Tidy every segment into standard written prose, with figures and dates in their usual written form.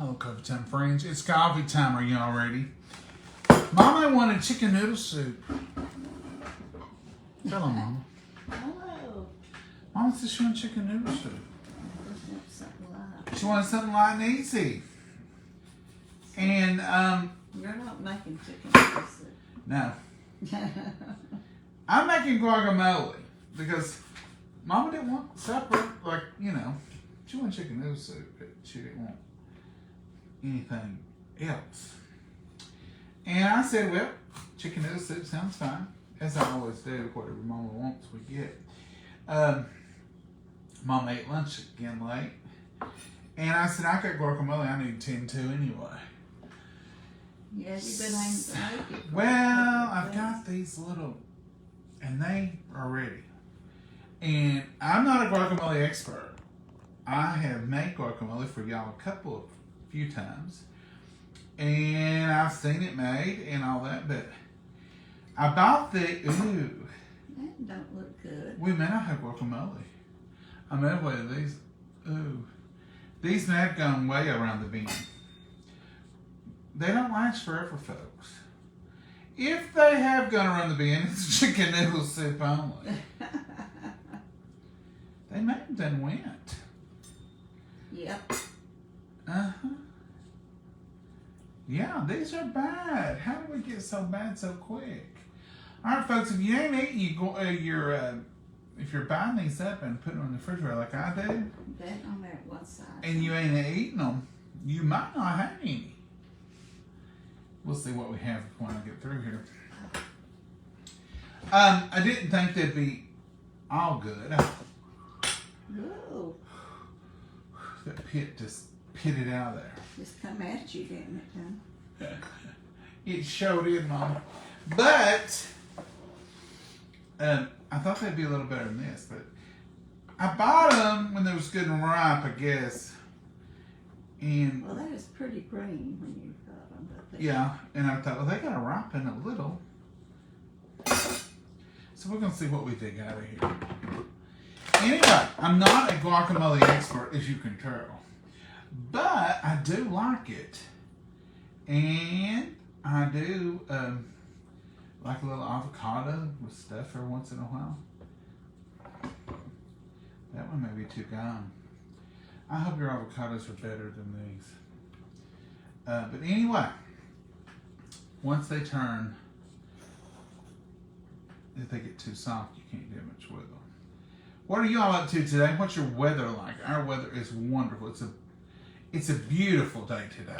Hello, Coffee Time friends. It's coffee time. Are you all ready? Mama wanted chicken noodle soup. Hello, Mama. Hello. Mama said she wanted chicken noodle soup. Something light. She wanted something light and easy. And, You're not making chicken noodle soup. no. I'm making guacamole because Mama didn't want supper, like, you know. She wanted chicken noodle soup, but she didn't want anything else. And I said, well, chicken noodle soup sounds fine. As I always do, whatever Mama wants, we get. Mom ate lunch again late. And I said, I got guacamole, I need 10 too anyway. Yeah, you've been aiming to make it. Well, I've got these little, and they are ready. And I'm not a guacamole expert. I have made guacamole for y'all a few times. And I've seen it made and all that, but I bought the, ooh. That don't look good. We may not have guacamole. I made one of these, ooh. These may have gone way around the bend. They don't last forever, folks. If they have gone around the bend, it's chicken noodle soup only. They may have done went. Yep. Uh-huh. Yeah, these are bad. How did we get so bad so quick? All right, folks, if you ain't eating if you're buying these up and putting them in the refrigerator like I do, Bet on there one side. and you ain't eating them, you might not have any. We'll see what we have when I get through here. I didn't think they'd be all good. Whoa. That pit just pitted out of there. Just come at you, didn't it, huh? It showed in, Mom. But I thought they'd be a little better than this. But I bought them when they was good and ripe, I guess. And Well, that is pretty green when you got them. But yeah, and I thought, well, they gotta ripen a little. So we're gonna see what we dig out of here. Anyway, I'm not a guacamole expert, as you can tell. But I do like it. And I do like a little avocado with stuff every once in a while. That one may be too gone. I hope your avocados are better than these. But anyway, once they turn, if they get too soft, you can't do much with them. What are you all up to today? What's your weather like? Our weather is wonderful. It's a beautiful day today.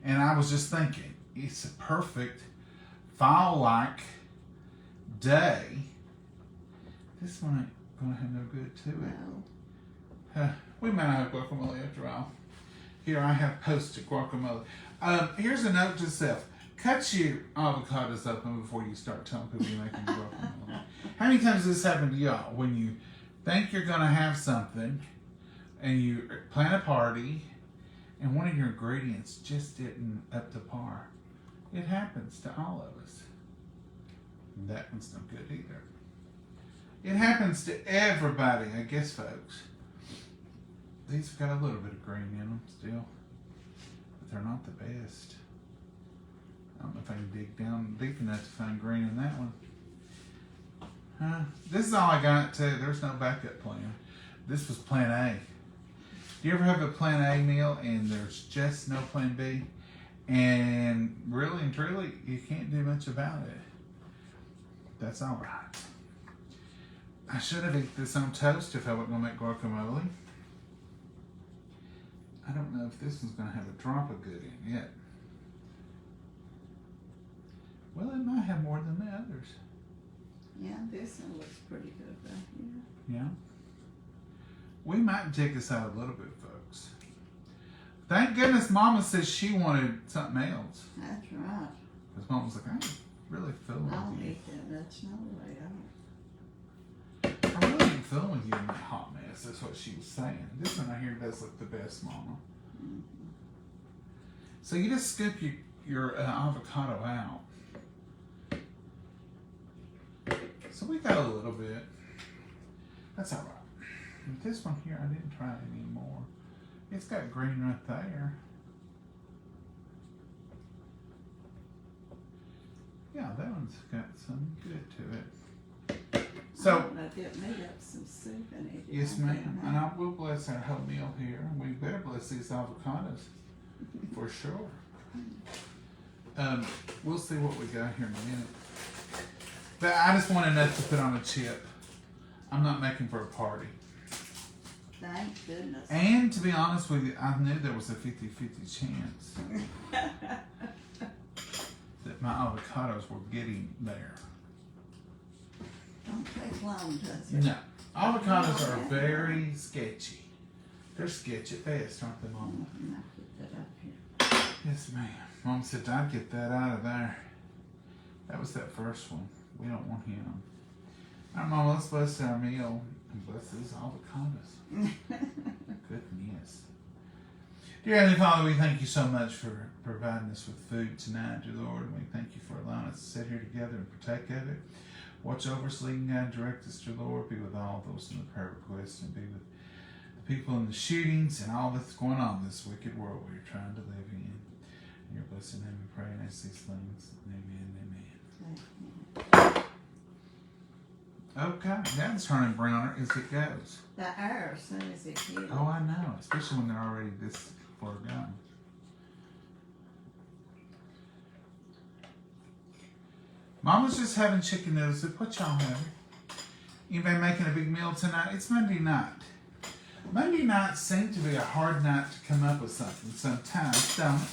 And I was just thinking, it's a perfect fall-like day. This one ain't gonna have no good to it. no. We may not have guacamole after all. Here I have posted guacamole. Here's a note to self. Cut your avocados open before you start telling people you're making guacamole. How many times has this happened to y'all? When you think you're gonna have something and you plan a party and one of your ingredients just isn't up to par. It happens to all of us. And that one's no good either. It happens to everybody, I guess, folks. These have got a little bit of green in them still, but they're not the best. I don't know if I can dig down deep enough to find green in that one. This is all I got too. There's no backup plan. This was plan A. Do you ever have a plan A meal and there's just no plan B? And really and truly, you can't do much about it. That's all right. I should have eaten this on toast if I wasn't going to make guacamole. I don't know if this one's going to have a drop of good in it. Well, it might have more than the others. Yeah, this one looks pretty good right here. Yeah. We might dig this out a little bit, folks. Thank goodness Mama says she wanted something else. That's right. Because Mama was like, I ain't really feeling I don't with you. eat that much, no way. I really ain't feeling with you in that hot mess. That's what she was saying. This one right here does look the best, Mama. Mm-hmm. So you just scoop your avocado out. So we got a little bit. That's all right. This one here, I didn't try it anymore. It's got green right there. Yeah, that one's got some good to it. So, it made up some soup in it. yes, ma'am. And I will bless our whole meal here. We better bless these avocados for sure. We'll see what we got here in a minute. But I just want enough to put on a chip. I'm not making for a party. Thank goodness. And to be honest with you, I knew there was a 50-50 chance that my avocados were getting there. Don't take long, does it? No. Avocados are very sketchy. They're sketchy at best, aren't they, Mom? I put that up here. Yes, ma'am. Mom said I'd get that out of there. That was that first one. We don't want him. All right, Mom, let's bless our meal and bless these avocados. Goodness. Dear Heavenly Father, we thank you so much for providing us with food tonight, dear Lord. And we thank you for allowing us to sit here together and partake of it. Watch over us, lead and guide, direct us, dear Lord. Be with all those in the prayer requests and be with the people in the shootings and all that's going on in this wicked world we're trying to live in. In your blessed name we pray and ask these things. Amen, amen. Okay, that's turning browner as it goes. The air, as soon as it hit. Oh, I know, especially when they're already this far gone. Mama's just having chicken noodle soup. What y'all having? Anybody making a big meal tonight? It's Monday night. Monday nights seem to be a hard night to come up with something sometimes, don't it?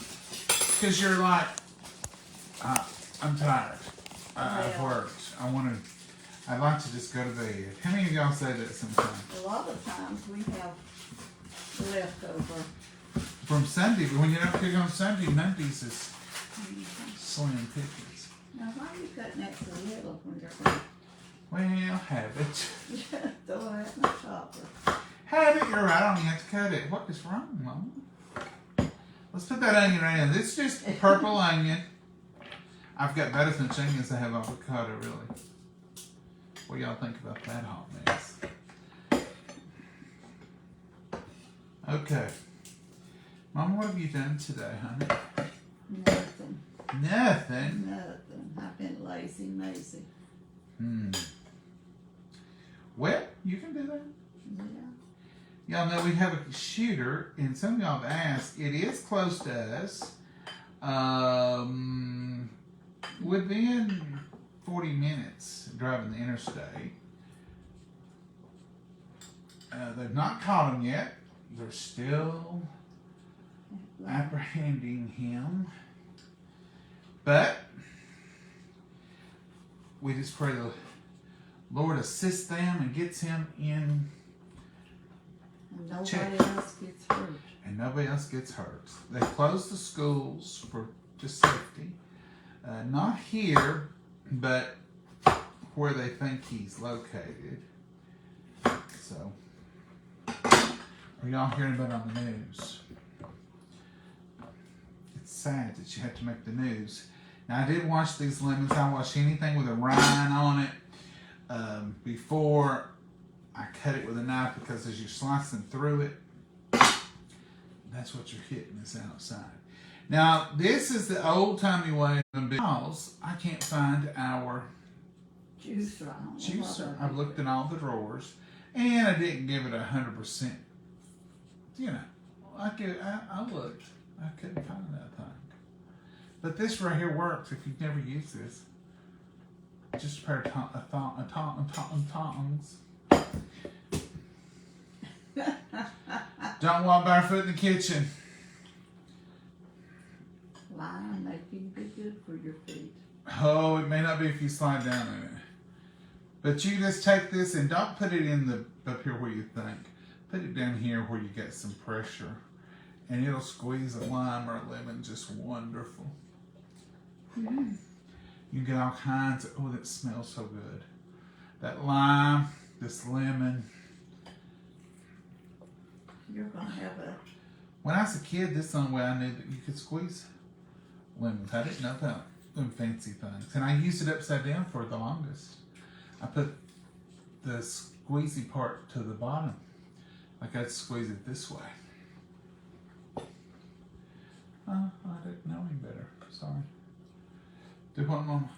Because you're like, I'm tired. I've worked. I'd like to just go to bed. How many of y'all say that sometimes? A lot of times we have leftover. From Sunday, but when you don't cook on Sunday, Mondays is slim pickings. Now, why are you cutting that so little when you're going Well, have it. to throw it in the chopper? Have it, you're right, I don't even have to cut it. What is wrong, Mama? Let's put that onion right in. This is just purple onion. I've got better than onions that have avocado, really. What do y'all think about that hot mess? Okay. Mama, what have you done today, honey? Nothing. Nothing? Nothing. I've been lazy, Mazy. Well, you can do that. Yeah. Y'all know we have a shooter, and some of y'all have asked. It is close to us. Within 40 minutes driving the interstate. They've not caught him yet. They're still apprehending him. But we just pray the Lord assist them and gets him in. And nobody check. else gets hurt. And nobody else gets hurt. They closed the schools for just safety. Not here, but where they think he's located. So, are y'all hearing about it on the news? It's sad that you have to make the news. Now, I did wash these lemons. I wash anything with a rind on it before I cut it with a knife, because as you're slicing through it, that's what you're hitting is outside. Now, this is the old-timey way, because I can't find our juicer. I've looked in all the drawers, and I didn't give it 100%. You know, I looked. I couldn't find that thing. But this right here works if you've never used this. Just a pair of tongs. Don't walk barefoot in the kitchen. Lime making be good for your feet. Oh, it may not be if you slide down in it. But you just take this and don't put it in the up here where you think. Put it down here where you get some pressure. And it'll squeeze a lime or a lemon just wonderful. Mm. You get all kinds of, oh, that smells so good. That lime, this lemon. You're going to have a... When I was a kid, this is the only way I knew that you could squeeze lemons. I didn't know about them fancy things. And I used it upside down for the longest. I put the squeezy part to the bottom. Like I'd squeeze it this way. I didn't know any better. Sorry. Do what, Mama?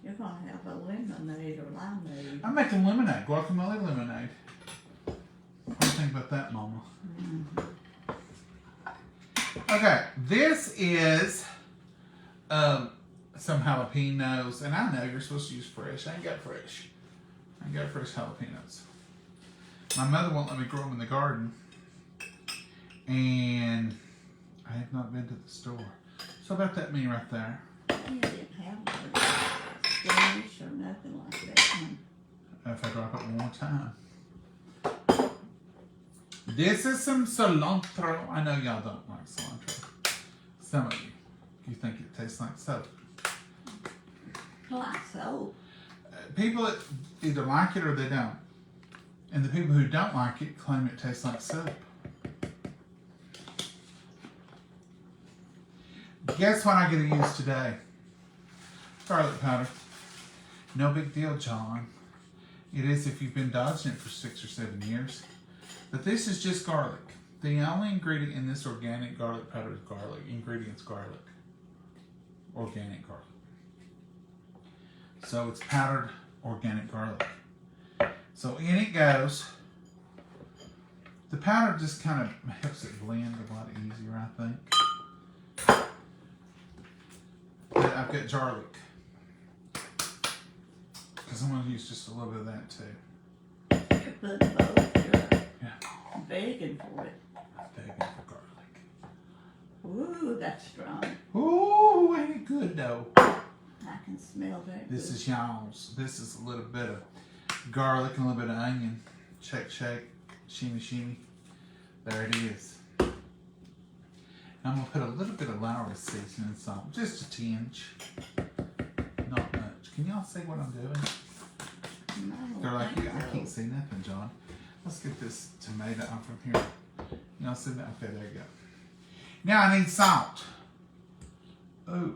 You're gonna have a lemonade or limeade. I'm making lemonade, guacamole lemonade. What do you think about that, Mama? Okay, this is some jalapenos, and I know you're supposed to use fresh. I ain't got fresh. I ain't got fresh jalapenos. My mother won't let me grow them in the garden, and I have not been to the store. So about that mean right there. You didn't have no Spanish or nothing like that. If I drop it one more time. This is some cilantro. I know y'all don't like cilantro. Some of you. You think it tastes like soap. Like soap. People that either like it or they don't. And the people who don't like it claim it tastes like soap. Guess what I get to use today? Garlic powder. No big deal, John. It is if you've been dodging it for 6 or 7 years. But this is just garlic. The only ingredient in this organic garlic powder is garlic. Ingredient's garlic. Organic garlic. So it's powdered organic garlic. So in it goes. The powder just kind of helps it blend a lot easier, I think. But I've got garlic. Because I'm going to use just a little bit of that too. You're putting both. Yeah. Begging for it. I'm begging for garlic. Ooh, that's strong. Ooh, ain't it good though? I can smell that. This is y'all's. This is a little bit of garlic and a little bit of onion. Shake, shake, shimmy, shimmy. There it is. I'm going to put a little bit of Lowry seasoning salt, just a tinge. Not much. Can y'all see what I'm doing? No, They're like, thank yeah, I you. can't see nothing, John. Let's get this tomato out from here. Y'all see that? Okay, there you go. Now I need salt. Oh,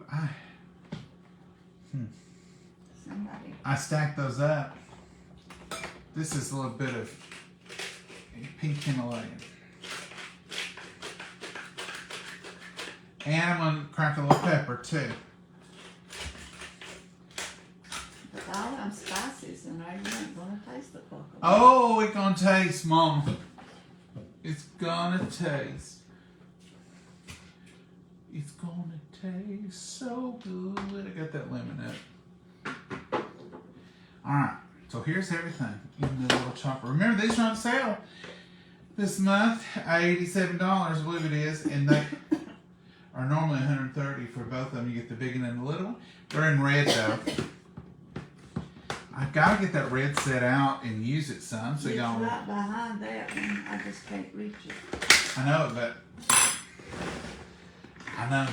Somebody. I stacked those up. This is a little bit of pink Himalayan. And I'm going to crack a little pepper too. But all them spices in there, you ain't gonna taste the guacamole. Oh, it's going to taste, Mom. It's going to taste. It's going to taste so good. I got that lemon up. Alright, so here's everything in the little chopper. Remember, these are on sale this month. $87, I believe it is. And they are normally $130 for both of them. You get the big one and the little one. They're in red though. I've got to get that red set out and use it some. So It's y'all. right behind that one. I just can't reach it. I know, but I know.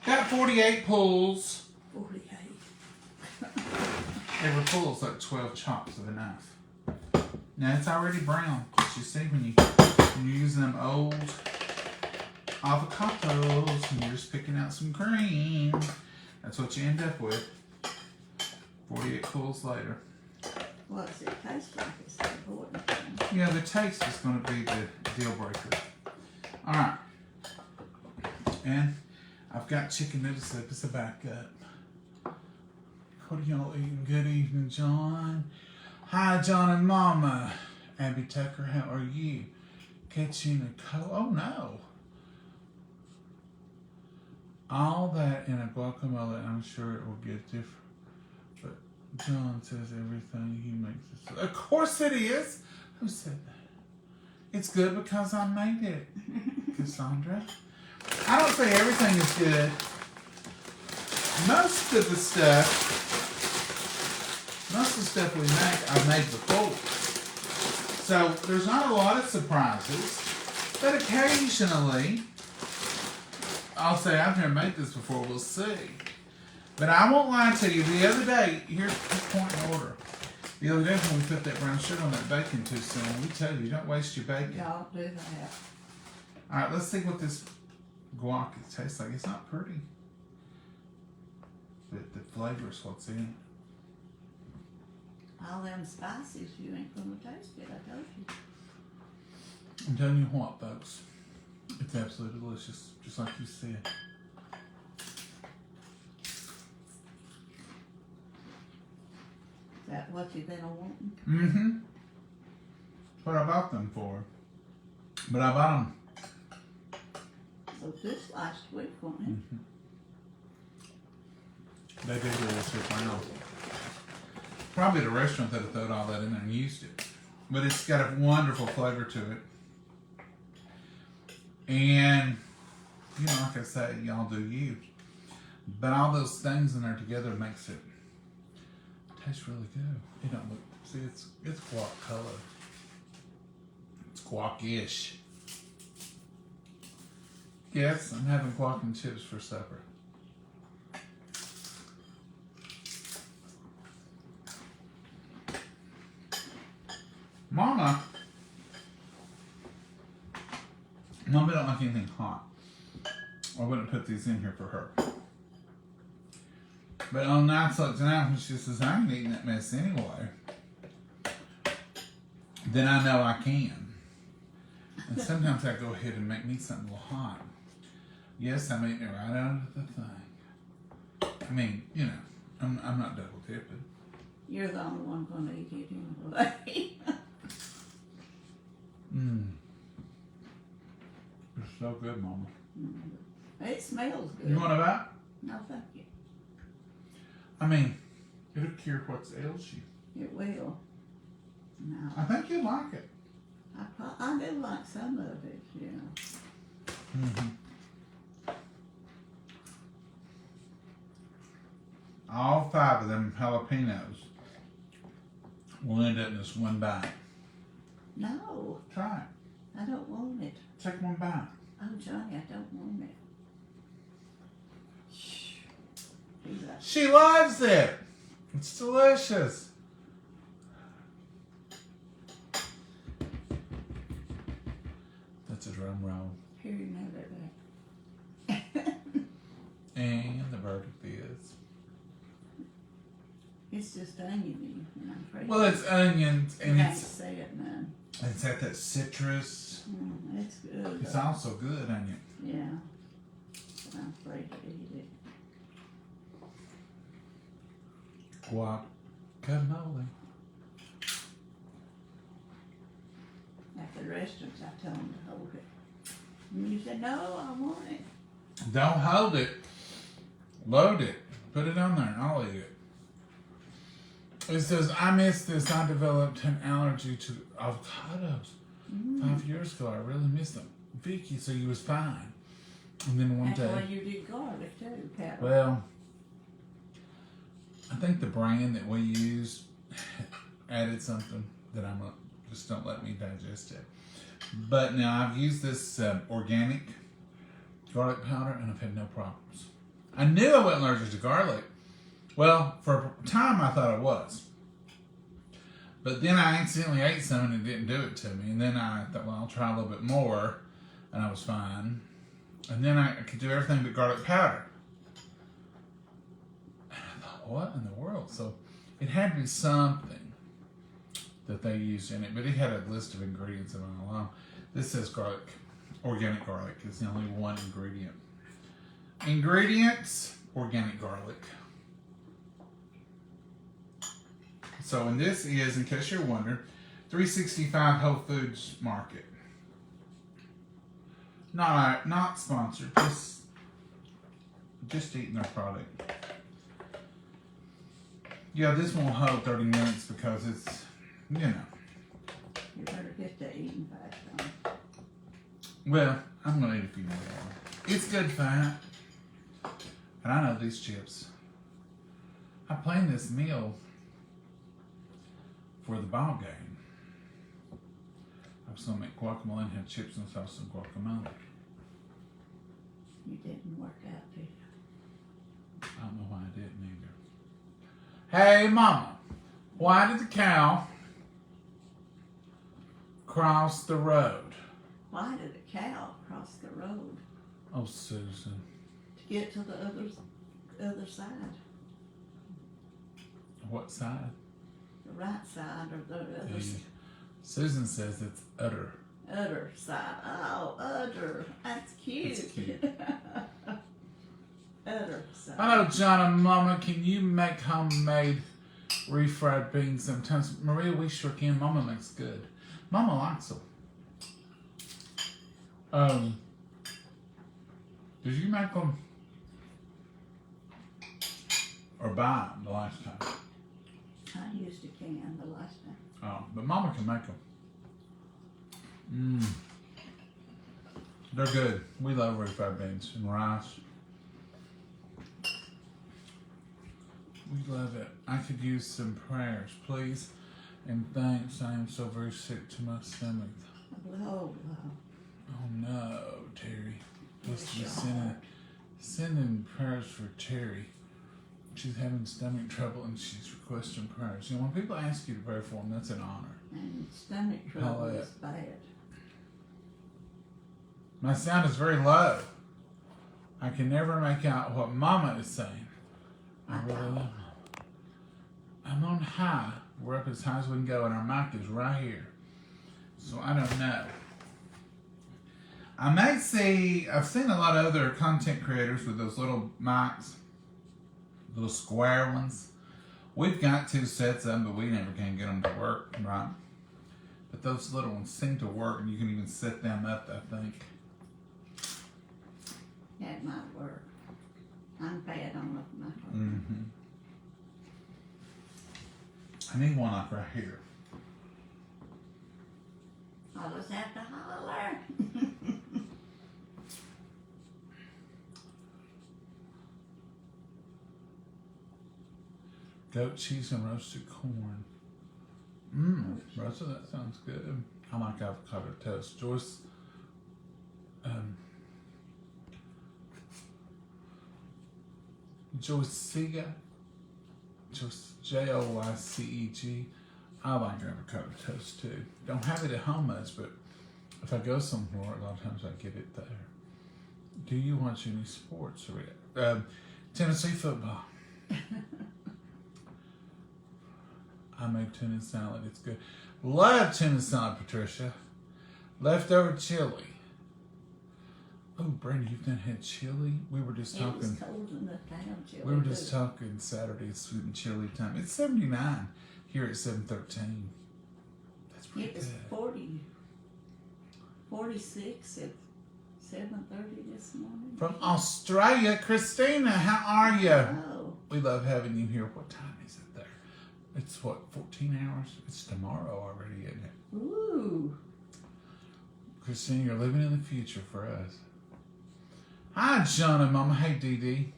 Got 48 pulls. 48. Every pull is like 12 chops of a knife. Now it's already brown. You see when you're using them old avocados and you're just picking out some cream. That's what you end up with. 48 pulls later. What does it taste like? It's the important thing. Yeah, the taste is going to be the deal breaker. Alright. And I've got chicken noodle soup as a backup. What are y'all eating? Good evening, John. Hi, John and Mama. Abby Tucker, how are you? Katrina Cole. Oh, no. All that in a guacamole, I'm sure it will get different. But John says everything he makes it. Of course it is. Who said that? It's good because I made it, Cassandra. I don't say everything is good. Most of the stuff we make, I've made before. So there's not a lot of surprises, but occasionally I'll say I've never made this before. We'll see. But I won't lie to you. The other day, here's the point in order. The other day when we put that brown sugar on that bacon too soon, we tell you, don't waste your bacon. Y'all do that. All right, let's see what this guac tastes like. It's not pretty, but the flavor is what's in it. All them spices, you ain't gonna taste it, I told you. I'm telling you what, folks. It's absolutely delicious, just like you said. Is that what you've been wanting? Mm-hmm. That's what I bought them for. But I bought them. So this last week, wasn't it? Mm-hmm. They did really sit around. Probably the restaurant that had thrown all that in there and used it. But it's got a wonderful flavor to it. And, you know, like I say, y'all do you. But all those things in there together makes it taste really good. It don't look, see, it's guac color. It's guac-ish. Yes, I'm having guac and chips for supper. Mama don't like anything hot. I wouldn't put these in here for her. But on nights like tonight, when she says, I ain't eating that mess anyway, then I know I can. And sometimes I go ahead and make me something a little hot. Yes, I'm eating it right out of the thing. I mean, you know, I'm not double dipping. You're the only one gonna eat it anyway. Mmm. It's so good, Mama. It smells good. You want a bite? No, thank you. I mean, it'll cure what's ails you. It will. No. I think you'd like it. I do like some of it, yeah. Mm-hmm. All 5 of them jalapenos will end up in this one bite. No, Try it. I don't want it. Take one bite. Oh, Johnny, I don't want it. Shh. Do that. She loves it. It's delicious. That's a drum roll. Here, you know that. And the verdict is. It's just oniony, and I'm afraid. Well, it's onions I and can't it's say it none. got that citrus. It's good. It's also good onion. Yeah. But I'm afraid to eat it. Guacamole. At the restaurants, I tell them to hold it. And you said, no, I want it. Don't hold it. Load it. Put it on there and I'll eat it. It says, I missed this. I developed an allergy to avocados 5 years ago. I really missed them. Vicky, so you was fine. And then one That's day. why you did garlic too, Pat. Well, I think the brand that we use added something that just don't let me digest it. But now I've used this organic garlic powder and I've had no problems. I knew I wasn't allergic to garlic. Well, for a time I thought I was. But then I accidentally ate some and it didn't do it to me. And then I thought, well, I'll try a little bit more. And I was fine. And then I could do everything but garlic powder. And I thought, what in the world? So it had to be something that they used in it. But it had a list of ingredients that went along. This says garlic, organic garlic. It's the only one ingredient. Ingredients, organic garlic. So, and this is, in case you're wondering, 365 Whole Foods Market. Not sponsored, just eating their product. Yeah, this won't hold 30 minutes because it's, you know. You better get to eating fast on. Well, I'm gonna eat a few more. It's good fat. And I know these chips. I planned this meal for the ball game. I was gonna make guacamole and have chips and sauce and guacamole. You didn't work out, did you? I don't know why I didn't either. Hey, Mama, why did the cow cross the road? Why did a cow cross the road Oh, Susan. to get to the other side? What side? The right side or the other side? Susan says it's udder. Udder side. Oh, udder. That's cute. It's cute. Udder side. Hello, John and Mama. Can you make homemade refried beans sometimes? Maria, we sure can. Mama makes good. Mama likes them. Did you make them or buy them the last time? I used a can the last time. Oh, but Mama can make them. They're good. We love refried beans and rice. We love it. I could use some prayers, please. And thanks. I am so very sick to my stomach. Oh, Oh no, Terry. Let's be Bless your sending prayers for Terry. She's having stomach trouble and she's requesting prayers. You know, when people ask you to pray for them, that's an honor. and stomach trouble Paulette. is bad. My sound is very low. I can never make out what Mama is saying. I really love Mama. I'm on high. We're up as high as we can go, and our mic is right here. So I don't know. I've seen a lot of other content creators with those little mics, little square ones. We've got 2 sets of them, but we never can get them to work, right? But those little ones seem to work, and you can even set them up, I think. That might work. I'm bad on my work. Mm-hmm. I need one like right here. I'll just have to holler. Goat cheese and roasted corn. Roasted, that sounds good. I like avocado toast. Joyce, Joycega, Joyceg. I like avocado toast too. Don't have it at home much, but if I go somewhere, a lot of times I get it there. Do you watch any sports? Tennessee football. I make tuna salad. It's good. Love tuna salad, Patricia. Leftover chili. Oh, Brenda, you've done had chili? We were just It was talking. cold enough to have chili. We were just talking Saturday, sweet and chili time. It's 79 here at 7:13. That's pretty It was good. 46 at 7:30 this morning. From Australia, Christina, how are you? Oh, We love having you here. What time is it there? It's what, 14 hours? It's tomorrow already, isn't it? ooh. Christina, you're living in the future for us. Hi, John and Mama. Hey, Dee Dee.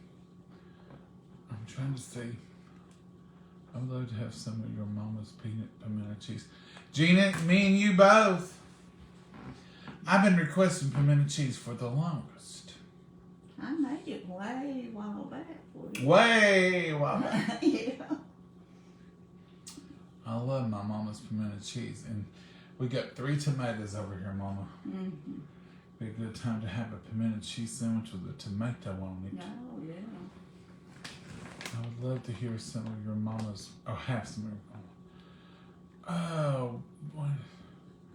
I'm trying to see. I would love to have some of your mama's peanut pimento cheese. Gina, me and you both. I've been requesting pimento cheese for the longest. I made it way while back for you. Way while back. Yeah. I love my mama's pimento cheese. And we got 3 tomatoes over here, Mama. Mm-hmm. Be a good time to have a pimento cheese sandwich with a tomato on it. Oh, yeah. I would love to hear some of your mama's, or have some of your mama. Oh, boy.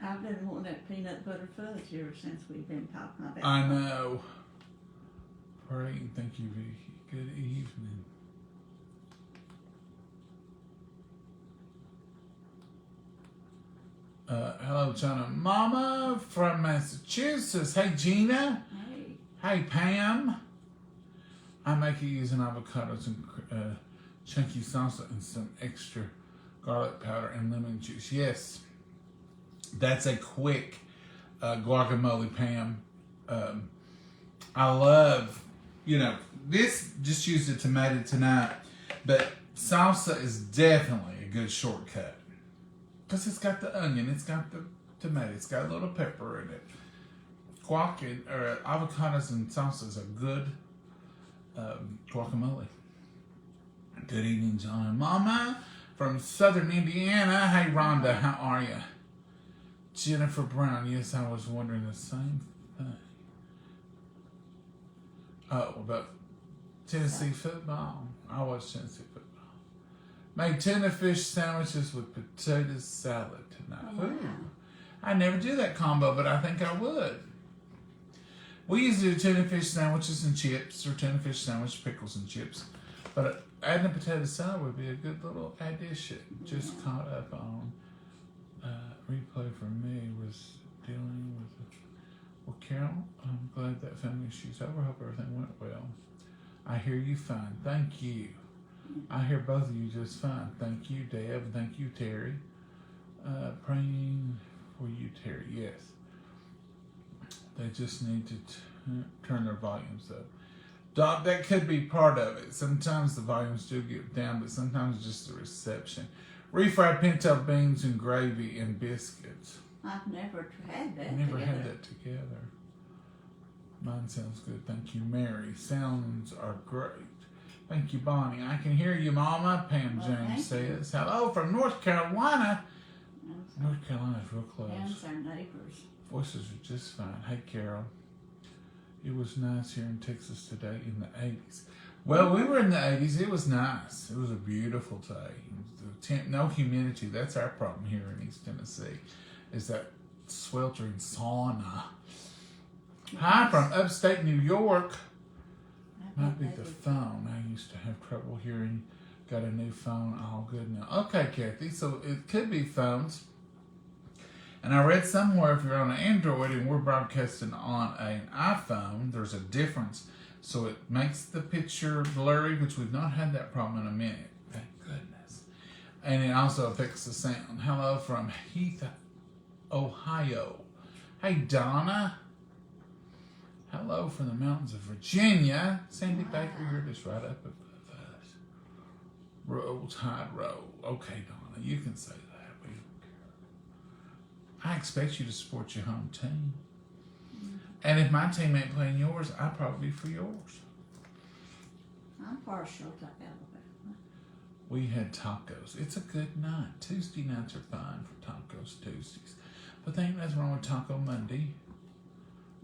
I've been wanting that peanut butter fudge ever since we've been talking about it. I know. Pray and thank you, Vicky. Good evening. Hello, John and Mama from Massachusetts. Hey, Gina. Hey. Hey, Pam. I make it using avocados and chunky salsa and some extra garlic powder and lemon juice. Yes, that's a quick guacamole, Pam. I love, this just used a tomato tonight, but salsa is definitely a good shortcut. Because it's got the onion, it's got the tomato, it's got a little pepper in it. Avocados and salsa is a good guacamole. Good evening, John and Mama from Southern Indiana. Hey, Rhonda, how are you? Jennifer Brown, yes, I was wondering the same thing. Oh, about Tennessee football. I watch Tennessee football. Made tuna fish sandwiches with potato salad tonight. Oh, wow. Ooh. I never do that combo, but I think I would. We used to do tuna fish sandwiches and chips, or tuna fish sandwich, pickles and chips. But adding a potato salad would be a good little addition. Just caught up on replay for me was dealing with. Well, Carol, I'm glad that family issue's over. Hope everything went well. I hear you fine. Thank you. I hear both of you just fine. Thank you, Deb. Thank you, Terry. Praying for you, Terry. Yes. They just need to turn their volumes up. Doc, that could be part of it. Sometimes the volumes do get down, but sometimes it's just the reception. Refried pinto beans and gravy and biscuits. I've never had that. Never had that together. Mine sounds good. Thank you, Mary. Sounds are great. Thank you, Bonnie. I can hear you, Mama, Pam Well, James thank you. says. Hello from North Carolina. North Carolina's real close. Pam's our neighbors. Voices are just fine. Hey, Carol. It was nice here in Texas today in the 80s. Well, we were in the 80s. It was nice. It was a beautiful day. No humidity. That's our problem here in East Tennessee, is that sweltering sauna. Hi from upstate New York. Might be the phone. I used to have trouble hearing. Got a new phone. All good now. Okay, Kathy. So it could be phones. And I read somewhere if you're on an Android and we're broadcasting on an iPhone, there's a difference. So it makes the picture blurry, which we've not had that problem in a minute. Thank goodness. And it also affects the sound. Hello from Heath, Ohio. Hey, Donna. Hello from the mountains of Virginia. Sandy Baker, you're just right up above us. Roll, Tide, roll. Okay, Donna, you can say that. We don't care. I expect you to support your home team. And if my team ain't playing yours, I'll probably be for yours. I'm partial to Alabama. We had tacos. It's a good night. Tuesday nights are fine for tacos Tuesdays. But there ain't nothing wrong with Taco Monday.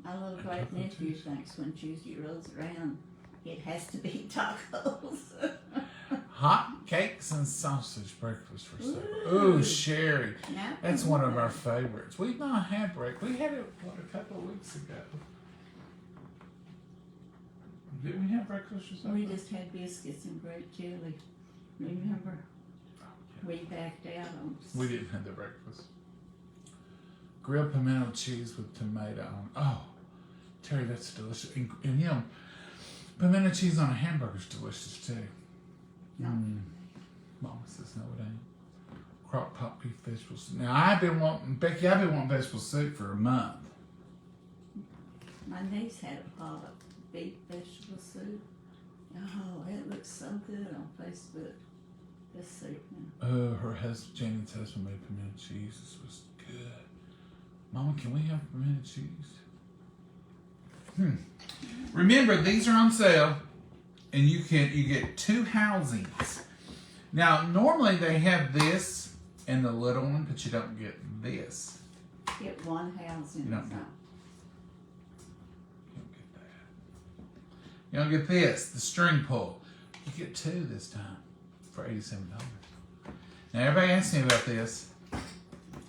My little great nephew thinks when Tuesday rolls around, it has to be tacos. Hot cakes and sausage breakfast for supper. Ooh, Sherry. Now, That's one of our favorites. We've not had breakfast. We had it, a couple of weeks ago. Did we have breakfast or something? We just had biscuits and grape jelly. Remember? We backed out on. We didn't have the breakfast. Grilled pimento cheese with tomato on. Oh, Terry, that's delicious. And you know, pimento cheese on a hamburger is delicious too. No. Mama says no, it ain't. Crock pot beef vegetable soup. Now I've been wanting vegetable soup for a month. My niece had a pot of beef vegetable soup. Oh, it looks so good on Facebook. This soup now. Her husband, Janet's husband, made pimento cheese. This was good. Mama, can we have pimento cheese? Remember, these are on sale, and you get 2 housings. Now, normally they have this and the little one, but you don't get this. Get one housing. You don't get that. You don't get this, the string pull. You get 2 this time for $87. Now, everybody asks me about this.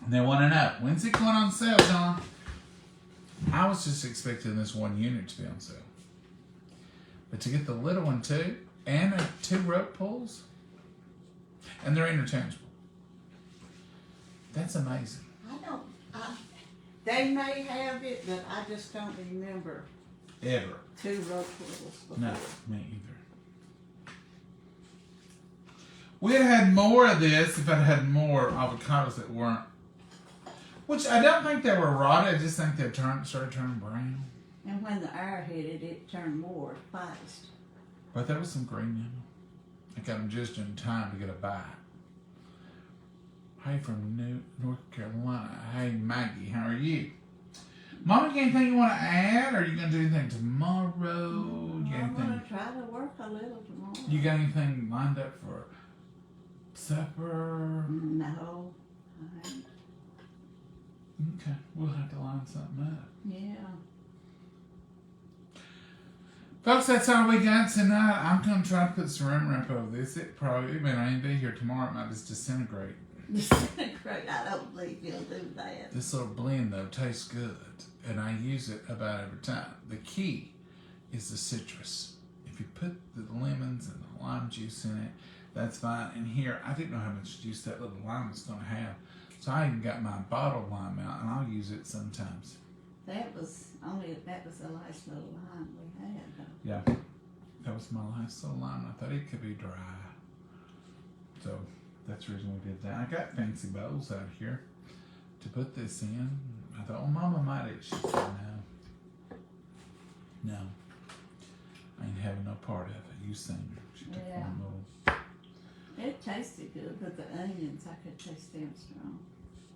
And they want to know, when's it going on sale, John? I was just expecting this 1 unit to be on sale. But to get the little one too, and 2 rope pulls, and they're interchangeable. That's amazing. They may have it, but I just don't remember Ever. 2 rope pulls before. No, me either. We'd had more of this if I'd had more avocados that weren't. Which I don't think they were rotted. I just think they started turning brown. And when the air hit it, it turned more fast. But there was some green in them. I got them just in time to get a bite. Hey, from North Carolina. Hey, Maggie, how are you? Mama, you got anything you want to add? Or are you going to do anything tomorrow? You got I'm anything? going to try to work a little tomorrow. You got anything lined up for supper? No. I ain't. Okay, we'll have to line something up. Yeah. Folks, that's all we got tonight. I'm going to try to put saran wrap over this. It may not even be here tomorrow. It might just disintegrate. Disintegrate? I don't believe you'll do that. This little blend, though, tastes good. And I use it about every time. The key is the citrus. If you put the lemons and the lime juice in it, that's fine. And here, I didn't know how much juice that little lime was going to have. So I even got my bottled lime out, and I'll use it sometimes. That was the last little lime we had. Yeah, that was my last little lime. I thought it could be dry. So that's the reason we did that. I got fancy bowls out here to put this in. I thought, well, Mama might eat. She said, no. I ain't having no part of it. You seen her. She took one little. It tasted good, but the onions, I could taste them strong.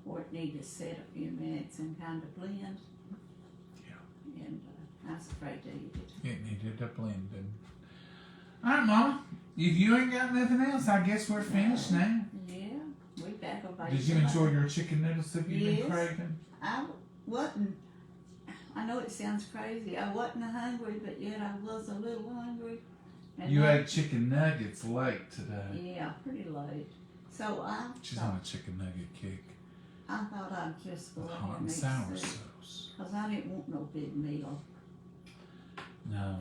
Or it needed to set a few minutes and kind of blend. Yeah. And I was afraid to eat it. It needed a blending. All right, Mama. If you ain't got nothing else, I guess we're finished now. Yeah, we back over. Did you enjoy your chicken noodle soup you've been craving? I wasn't. I know it sounds crazy. I wasn't hungry, but yet I was a little hungry. And you ate chicken nuggets late today. Yeah, pretty late. So She's on a chicken nugget kick. I thought I'd just go ahead Hot and and make sour soup. sauce. Because I didn't want no big meal. No.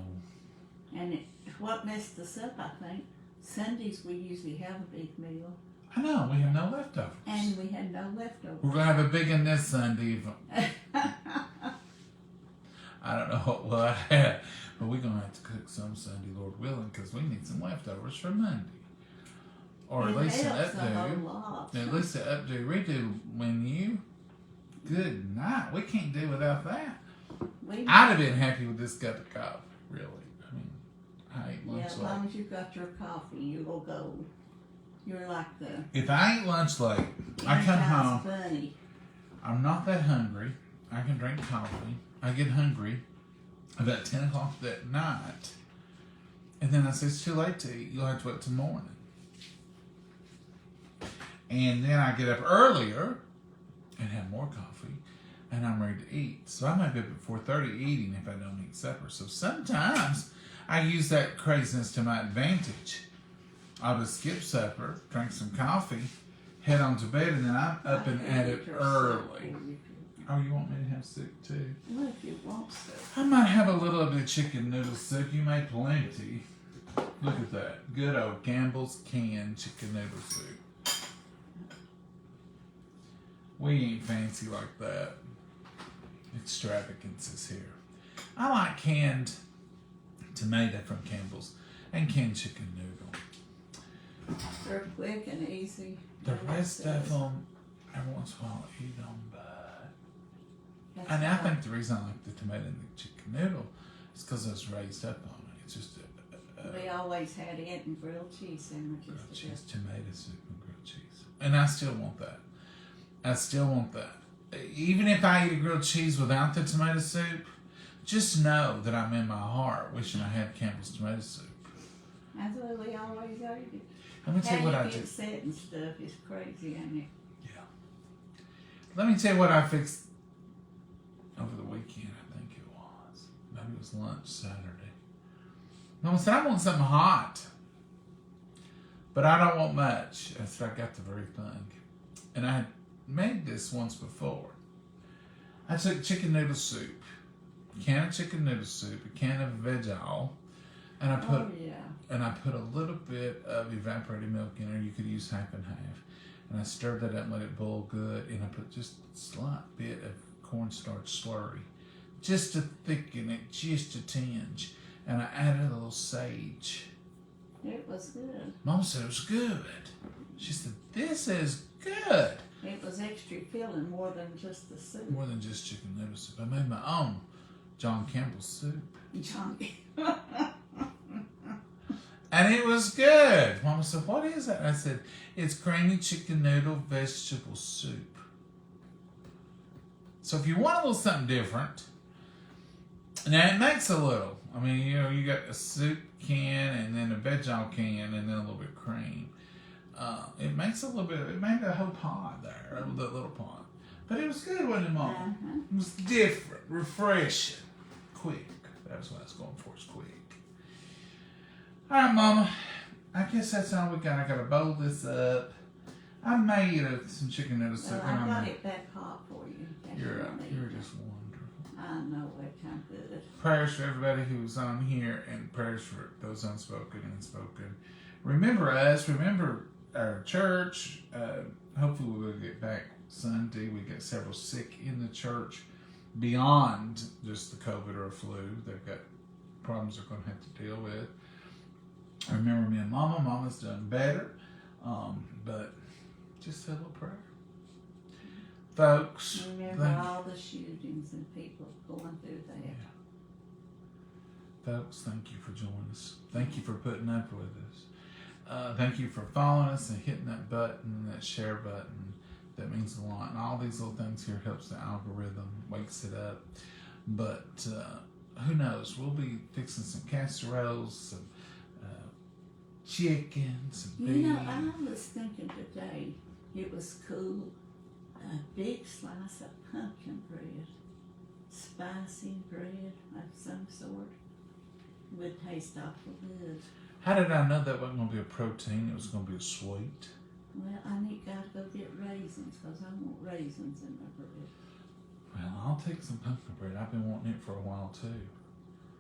And what messed us up, I think, Sundays we usually have a big meal. I know, we have no leftovers. And we had no leftovers. We're going to have a big one this Sunday. I don't know what we'll have, but we're going to have to cook some Sunday, Lord willing, because we need some leftovers for Monday. Or at least an updo. At least an updo redo when you. Good night. We can't do without that. I'd have been happy with this cup of coffee, really. I mean, I ate lunch late. As long as you got your coffee, you will go. You're like the. If I eat lunch late, I come home. Funny. I'm not that hungry. I can drink coffee. I get hungry about 10 o'clock that night. And then I say, it's too late to eat. You'll have to wait till morning. And then I get up earlier and have more coffee. And I'm ready to eat. So I might be up at 4:30 eating if I don't eat supper. So sometimes I use that craziness to my advantage. I'll just skip supper, drink some coffee, head on to bed, and then I'm up and at it early. Oh, you want me to have soup too? Well, if you want soup. I might have a little bit of chicken noodle soup. You made plenty. Look at that. Good old Campbell's canned chicken noodle soup. We ain't fancy like that. Extravagances here. I like canned tomato from Campbell's and canned chicken noodle. They're quick and easy. The rest of them, every once in a while, eat them, but... And I think the reason I like the tomato and the chicken noodle is because I was raised up on it. It's just we always had it and grilled cheese sandwiches. Grilled cheese, tomato soup, and grilled cheese. And I still want that. I still want that. Even if I eat a grilled cheese without the tomato soup, just know that I'm in my heart wishing I had Campbell's tomato soup. That's what we always ate it. Let me tell you what I did. did. Set and stuff is crazy, ain't it? Yeah. Let me tell you what I fixed over the weekend, I think it was. Maybe it was lunch Saturday. Mama said, I want something hot. But I don't want much. I said, I got the very thing. And I had made this once before. I took chicken noodle soup, a can of chicken noodle soup, a can of veg-all, and I put a little bit of evaporated milk in there. You could use half and half. And I stirred that up and let it boil good. And I put just a slight bit of cornstarch slurry, just to thicken it, just a tinge. And I added a little sage. It was good. Mama said it was good. She said, this is good. It was extra filling, more than just the soup. More than just chicken noodle soup. I made my own John Campbell's soup. And it was good. Mama said, what is that? I said, it's creamy chicken noodle vegetable soup. So if you want a little something different, now it makes a little. I mean, you know, you got a soup can and then a veg-all can and then a little bit of cream. It makes a little bit, it made a whole pot there, that little pot. But it was good, wasn't it, Mom? It was different, refreshing, quick. That's what I was going for, it's quick. Alright, Mama. I guess that's all we got. I gotta bowl this up. I made some chicken noodle soup. Well, I got it back hot for you. You're just wonderful. I know it kind of good. Prayers for everybody who's on here, and prayers for those unspoken and spoken. Remember us. Remember our church. Hopefully we'll get back Sunday. We got several sick in the church beyond just the COVID or flu. They've got problems they're going to have to deal with. Remember me and Mama. Mama's done better. But just a little prayer. Folks. Remember all the shootings and people going through that. Yeah. Folks, thank you for joining us. Thank you for putting up with us. Thank you for following us and hitting that button, that share button. That means a lot. And all these little things here helps the algorithm, wakes it up. But who knows? We'll be fixing some casseroles, some chicken, some beef. You know, I was thinking today it was cool. A big slice of pumpkin bread, spicy bread of some sort, would taste awful good. How did I know that wasn't going to be a protein? It was going to be a sweet. Well, I gotta go get raisins because I want raisins in my bread. Well, I'll take some pumpkin bread. I've been wanting it for a while too.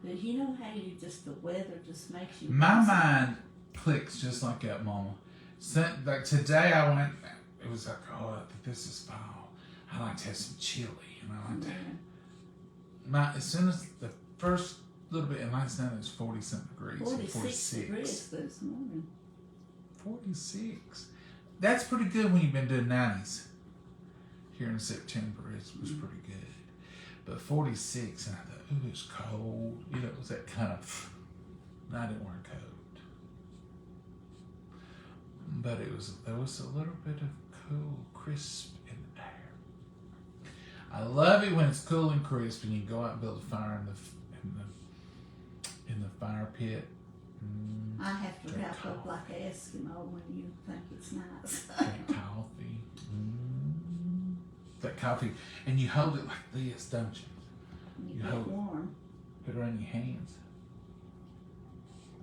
But you know how you just, the weather just makes you. My mind clicks just like that, Mama. So, like today I went, it was like, oh, this is fall. I like to have some chili. And I like to, as soon as the first little bit, and last night it was 40-something degrees. 46 degrees this morning. 46. That's pretty good when you've been doing 90s. Here in September, it was pretty good. But 46, and I thought, ooh, it's cold. You know, it was that kind of, I didn't wear a coat. But there was a little bit of cool, crisp in the air. I love it when it's cool and crisp and you go out and build a fire in the fire pit. I have to wrap up like an Eskimo when you think it's nice. That coffee. That coffee. And you hold it like this, don't you? You get hold warm. Put it on your hands.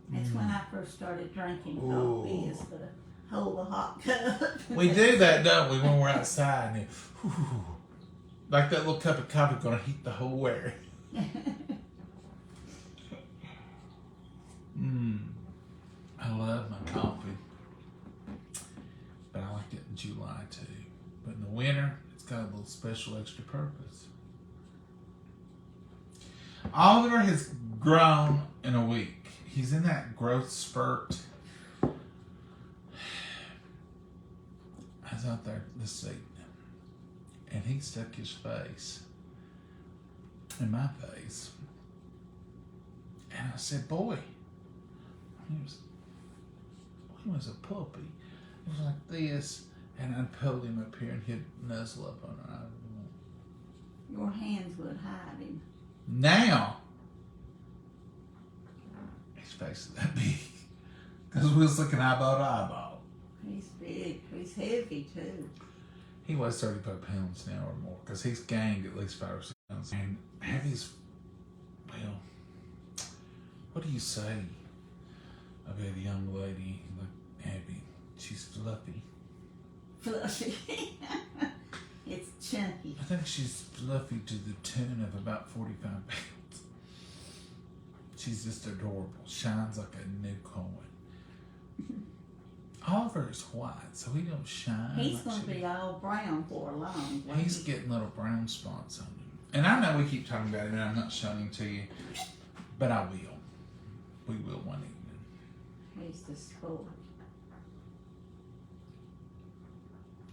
That's when I first started drinking coffee, is to hold a hot cup. We do that, don't we, when we're outside? And like that little cup of coffee going to heat the whole air. I love my coffee. But I like it in July too. But in the winter, it's got a little special extra purpose. Oliver has grown in a week. He's in that growth spurt. I was out there this evening, and he stuck his face in my face. And I said, boy, he was a puppy. It was like this, and I'd pull him up here and he'd nuzzle up on her. Your hands would hide him. Now, his face is that big. Because we was looking eyeball to eyeball. He's big. He's heavy, too. He weighs 35 pounds now or more. Because he's gained at least 5 or 6 pounds. And Abby's, well, what do you say about a young lady like Abby? She's fluffy. Fluffy. It's chunky. I think she's fluffy to the tune of about 45 pounds. She's just adorable. Shines like a new coin. Oliver is white, so he don't shine. He's like going to be all brown for a long time. He's getting little brown spots on him. And I know we keep talking about him, and I'm not showing him to you, but I will. We will one evening. He's the spoiled.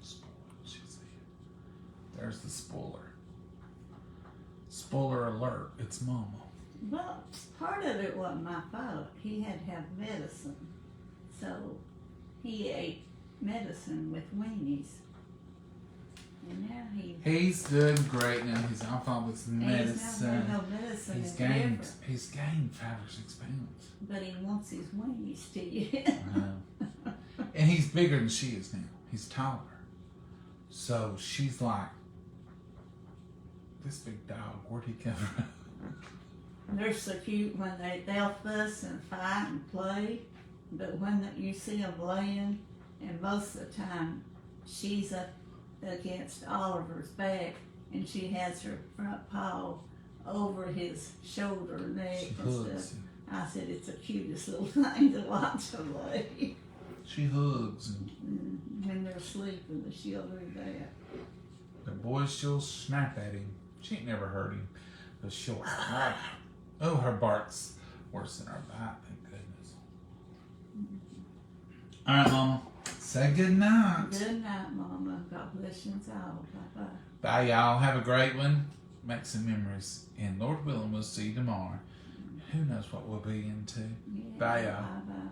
Spoiled, she said. There's the spoiler. Spoiler alert, it's Mama. Well, part of it wasn't my fault. He had to have medicine. So he ate medicine with weenies. And now he's doing great now. He's off all this medicine. He's not had no medicine. He's gained 5 or 6 pounds. But he wants his weenies still. And he's bigger than she is now. He's taller. So she's like, this big dog, where'd he come from? They're so cute when they'll fuss and fight and play, but when you see them laying, and most of the time she's up against Oliver's back, and she has her front paw over his shoulder, neck, She and hugs stuff. him. I said it's the cutest little thing to watch them lay. She hugs him. When they're sleeping, she'll do that. The boy, she'll snap at him. She ain't never hurt him, but she'll. Oh, her bark's worse than her bite. Thank goodness. All right, Mama. Say good night. Good night, Mama. God bless you all. Bye-bye. Bye, y'all. Have a great one. Make some memories. And Lord willing, we'll see you tomorrow. Who knows what we'll be into. Yeah, Bye, y'all. Bye-bye.